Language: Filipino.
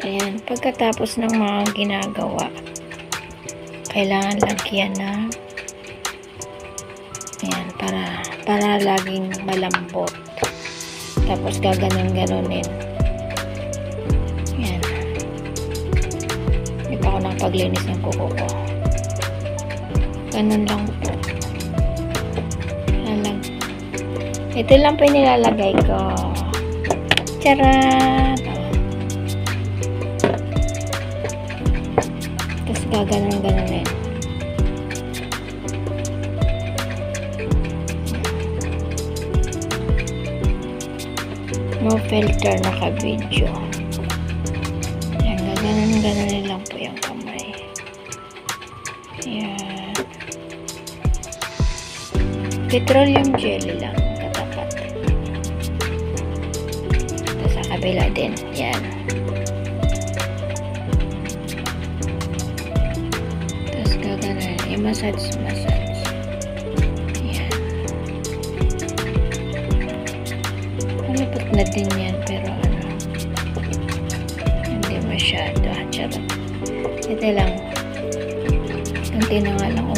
Ayan, pagkatapos ng mga ginagawa, kailangan lagyan ng ayan, para laging malambot. Tapos gaganon-ganonin. Ayan. Hindi pa ako nakapaglinis ng kuko ko. Ganun lang po. Ito lang po yung nilalagay ko. Charan! Tapos gaganon-ganonin. No filter, naka-video. Ayan, gaganon-ganonin lang po yung kamay. Ayan. Petroleum jelly lang katapat. Tapos sa kabila din. Ayan. Tapos gaganon. I-massage. Malapot na din yan, pero hindi masyado. Charot. Ito lang. Kunti na nga lang